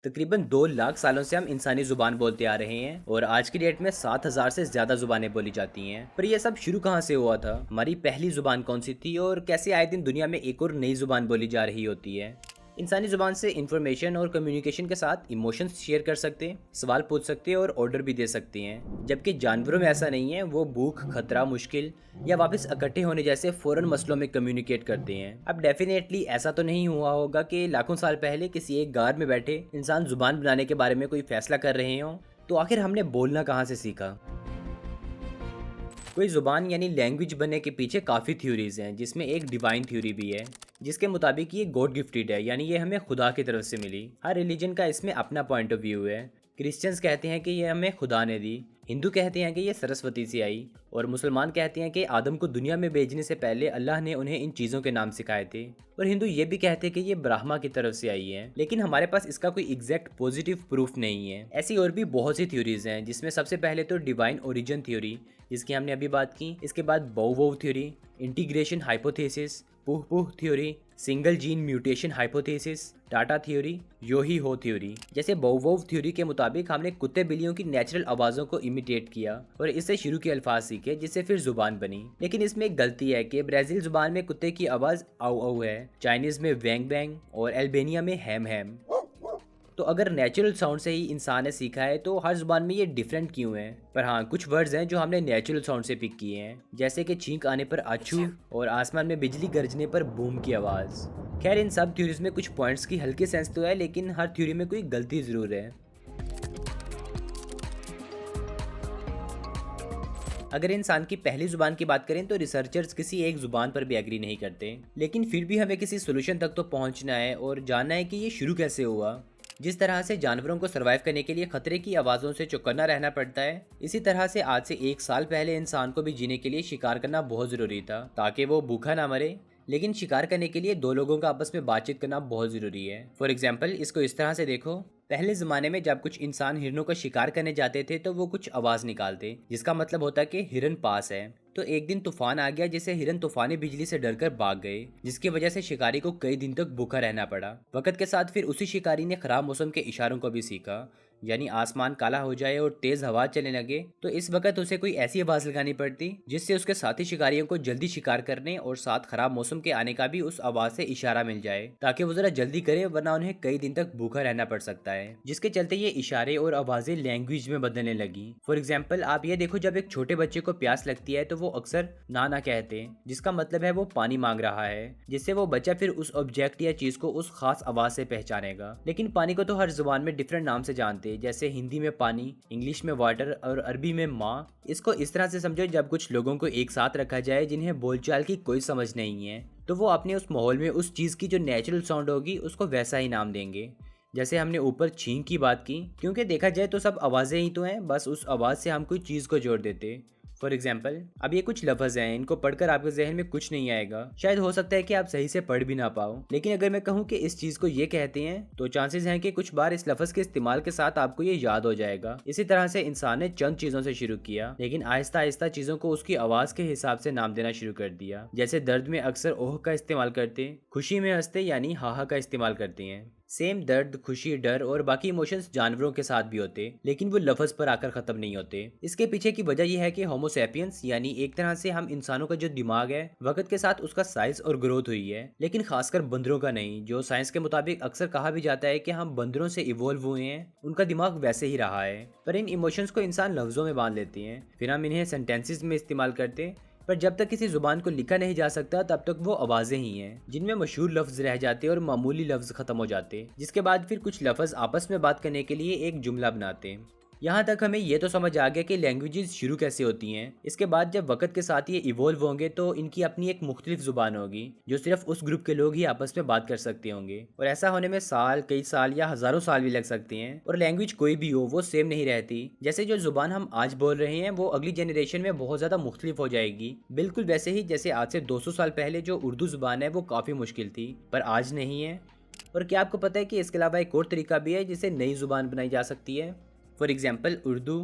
तकरीबन 2 लाख सालों से हम इंसानी जुबान बोलते आ रहे हैं और आज की डेट में 7,000 से ज्यादा जुबानें बोली जाती हैं। पर यह सब शुरू कहाँ से हुआ था? हमारी पहली जुबान कौन सी थी और कैसे आए दिन दुनिया में एक और नई जुबान बोली जा रही होती है? इंसानी जुबान से इंफॉर्मेशन और कम्युनिकेशन के साथ इमोशंस शेयर कर सकते हैं, सवाल पूछ सकते हैं और ऑर्डर भी दे सकते हैं, जबकि जानवरों में ऐसा नहीं है। वो भूख, खतरा, मुश्किल या वापस इकट्ठे होने जैसे फ़ौरन मसलों में कम्युनिकेट करते हैं। अब डेफिनेटली ऐसा तो नहीं हुआ होगा कि लाखों साल पहले किसी एक गार में बैठे इंसान जुबान बनाने के बारे में कोई फैसला कर रहे हों। तो आखिर हमने बोलना कहाँ से सीखा? कोई ज़ुबान यानी लैंग्वेज बनने के पीछे काफ़ी थ्योरीज हैं, जिसमें एक डिवाइन थ्योरी भी है, जिसके मुताबिक ये गॉड गिफ्टेड है, यानी ये हमें खुदा की तरफ से मिली। हर रिलीजन का इसमें अपना पॉइंट ऑफ व्यू है। क्रिश्चियंस कहते हैं कि ये हमें खुदा ने दी, हिंदू कहते हैं कि ये सरस्वती से आई, और मुसलमान कहते हैं कि आदम को दुनिया में भेजने से पहले अल्लाह ने उन्हें इन चीज़ों के नाम सिखाए थे, और हिंदू ये भी कहते हैं कि ये ब्रह्मा की तरफ से आई है। लेकिन हमारे पास इसका कोई एग्जैक्ट पॉजिटिव प्रूफ नहीं है। ऐसी और भी बहुत सी थ्योरीज हैं, जिसमें सबसे पहले तो डिवाइन ओरिजिन थ्योरी, जिसकी हमने अभी बात की। इसके बाद bow theory, integration hypothesis, pooh pooh theory, single gene mutation hypothesis, ta ta theory, yo he ho theory. जैसे बाउ थ्योरी के मुताबिक हमने कुत्ते बिल्लियों की नेचुरल आवाज़ों को इमिटेट किया और इससे शुरू के अल्फाज सीखे, जिससे फिर जुबान बनी। लेकिन इसमें एक गलती है कि ब्राज़ील जुबान में कुत्ते की आवाज़ आउ आउ है, चाइनीज़ में वैंग वैंग और अल्बानिया में हैम हैम। तो अगर नेचुरल साउंड से ही इंसान ने सीखा है, तो हर जुबान में ये डिफरेंट क्यों है? पर हाँ, कुछ वर्ड्स हैं जो हमने नेचुरल साउंड से पिक किए हैं, जैसे कि छींक आने पर आछू और आसमान में बिजली गरजने पर बूम की आवाज़। खैर, इन सब थ्योरीज में कुछ पॉइंट्स की हल्की सेंस तो है, लेकिन हर थ्योरी में कोई गलती ज़रूर है। अगर इंसान की पहली जुबान की बात करें, तो रिसर्चर्स किसी एक जुबान पर भी एग्री नहीं करते, लेकिन फिर भी हमें किसी सोल्यूशन तक तो पहुंचना है और जानना है कि ये शुरू कैसे हुआ। जिस तरह से जानवरों को सरवाइव करने के लिए खतरे की आवाज़ों से चौकन्ना रहना पड़ता है, इसी तरह से आज से 1 साल पहले इंसान को भी जीने के लिए शिकार करना बहुत ज़रूरी था, ताकि वो भूखा ना मरे। लेकिन शिकार करने के लिए दो लोगों का आपस में बातचीत करना बहुत ज़रूरी है। फॉर एग्जाम्पल, इसको इस तरह से देखो। पहले ज़माने में जब कुछ इंसान हिरणों का शिकार करने जाते थे, तो वो कुछ आवाज़ निकालते, जिसका मतलब होता कि हिरन पास है। तो एक दिन तूफान आ गया, जिससे हिरन तूफानी बिजली से डरकर भाग गए, जिसकी वजह से शिकारी को कई दिन तक भूखा रहना पड़ा। वक्त के साथ फिर उसी शिकारी ने खराब मौसम के इशारों को भी सीखा, यानी आसमान काला हो जाए और तेज हवा चलने लगे, तो इस वक्त उसे कोई ऐसी आवाज लगानी पड़ती जिससे उसके साथी शिकारियों को जल्दी शिकार करने और साथ खराब मौसम के आने का भी उस आवाज से इशारा मिल जाए, ताकि वो जरा जल्दी करे, वरना उन्हें कई दिन तक भूखा रहना पड़ सकता है। जिसके चलते ये इशारे और आवाजें लैंग्वेज में बदलने लगी। फॉर एग्जाम्पल, आप ये देखो, जब एक छोटे बच्चे को प्यास लगती है, तो वो अक्सर नाना कहते हैं, जिसका मतलब है वो पानी मांग रहा है, जिससे वो बच्चा फिर उस ऑब्जेक्ट या चीज को उस खास आवाज से पहचानेगा। लेकिन पानी को तो हर जुबान में डिफरेंट नाम से जानते हैं, जैसे हिंदी में पानी, इंग्लिश में वाटर और अरबी में माँ। इसको इस तरह से समझो, जब कुछ लोगों को एक साथ रखा जाए जिन्हें बोलचाल की कोई समझ नहीं है, तो वो अपने उस माहौल में उस चीज़ की जो नेचुरल साउंड होगी उसको वैसा ही नाम देंगे। जैसे हमने ऊपर छींक की बात की, क्योंकि देखा जाए तो सब आवाज़ें ही तो हैं, बस उस आवाज़ से हम कोई चीज़ को जोड़ देते। फॉर एग्जाम्पल, अब ये कुछ लफ्ज़ हैं, इनको पढ़कर आपके जहन में कुछ नहीं आएगा, शायद हो सकता है कि आप सही से पढ़ भी ना पाओ। लेकिन अगर मैं कहूँ कि इस चीज़ को ये कहते हैं, तो चांसेस हैं कि कुछ बार इस लफ्ज़ के इस्तेमाल के साथ आपको ये याद हो जाएगा। इसी तरह से इंसान ने चंद चीज़ों से शुरू किया, लेकिन आहिस्ता आहिस्ता चीज़ों को उसकी आवाज़ के हिसाब से नाम देना शुरू कर दिया। जैसे दर्द में अक्सर ओह का इस्तेमाल करते, खुशी में हंसते यानी हाहा का इस्तेमाल करते हैं। सेम दर्द, खुशी, डर और बाकी इमोशंस जानवरों के साथ भी होते, लेकिन वो लफ्ज पर आकर खत्म नहीं होते। इसके पीछे की वजह यह है कि होमोसेपियंस, यानी एक तरह से हम इंसानों का जो दिमाग है, वक्त के साथ उसका साइज और ग्रोथ हुई है, लेकिन खासकर बंदरों का नहीं। जो साइंस के मुताबिक अक्सर कहा भी जाता है कि हम बंदरों से इवॉल्व हुए हैं, उनका दिमाग वैसे ही रहा है। पर इन इमोशंस को इंसान लफ्जों में बांध लेते हैं, फिर हम इन्हें सेंटेंसेस में इस्तेमाल करते। पर जब तक किसी जुबान को लिखा नहीं जा सकता, तब तक वो आवाज़ें ही हैं, जिनमें मशहूर लफ्ज़ रह जाते और मामूली लफ्ज़ ख़त्म हो जाते, जिसके बाद फिर कुछ लफ्ज़ आपस में बात करने के लिए एक जुमला बनाते। यहाँ तक हमें ये तो समझ आ गया कि लैंग्वेजेस शुरू कैसे होती हैं। इसके बाद जब वक्त के साथ ये इवॉल्व होंगे, तो इनकी अपनी एक मुख्तलिफ ज़ुबान होगी, जो सिर्फ उस ग्रुप के लोग ही आपस में बात कर सकते होंगे। और ऐसा होने में साल, कई साल या हज़ारों साल भी लग सकते हैं। और लैंग्वेज कोई भी हो, वो सेम नहीं रहती। जैसे जो ज़ुबान हम आज बोल रहे हैं, वो अगली जनरेशन में बहुत ज़्यादा मुख्तलिफ हो जाएगी। बिल्कुल वैसे ही जैसे आज से 200 साल पहले जो उर्दू ज़ुबान है, वो काफ़ी मुश्किल थी, पर आज नहीं है। और क्या आपको पता है कि इसके अलावा एक और तरीका भी है जिससे नई ज़ुबान बनाई जा सकती है? फॉर एग्जाम्पल, उर्दू,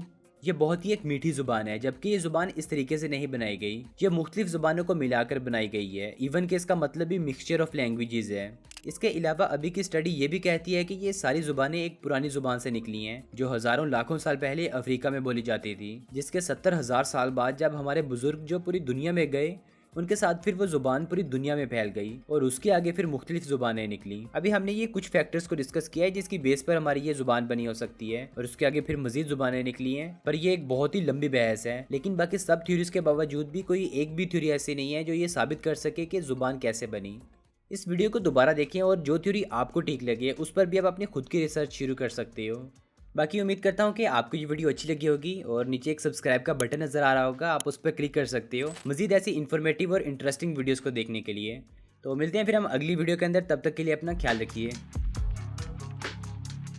ये बहुत ही एक मीठी जुबान है, जबकि ये जुबान इस तरीके से नहीं बनाई गई। ये मुख्तलिफ जुबानों को मिलाकर बनाई गई है। इवन कि इसका मतलब भी मिक्सचर ऑफ लैंग्वेजेस है। इसके अलावा अभी की स्टडी ये भी कहती है कि ये सारी जुबानें एक पुरानी जुबान से निकली हैं, जो हजारों लाखों साल पहले अफ्रीका में बोली जाती थी, जिसके 70,000 साल बाद जब हमारे बुजुर्ग जो पूरी दुनिया में गए, उनके साथ फिर वो जुबान पूरी दुनिया में फैल गई और उसके आगे फिर मुख्तलिफ जुबानें निकली। अभी हमने ये कुछ फैक्टर्स को डिस्कस किया है जिसकी बेस पर हमारी ये जुबान बनी हो सकती है और उसके आगे फिर मजीद जुबानें निकली हैं, पर ये एक बहुत ही लंबी बहस है। लेकिन बाकी सब थ्योरीज के बावजूद भी कोई एक भी थ्योरी ऐसी नहीं है जो ये साबित कर सके कि जुबान कैसे बनी। इस वीडियो को दोबारा देखें और जो थ्योरी आपको ठीक लगे उस पर भी आप अपनी खुद की रिसर्च शुरू कर सकते हो। बाकी उम्मीद करता हूँ कि आपको ये वीडियो अच्छी लगी होगी और नीचे एक सब्सक्राइब का बटन नज़र आ रहा होगा, आप उस पर क्लिक कर सकते हो मज़ीद ऐसी इन्फॉर्मेटिव और इंटरेस्टिंग वीडियोज़ को देखने के लिए। तो मिलते हैं फिर हम अगली वीडियो के अंदर, तब तक के लिए अपना ख्याल रखिए।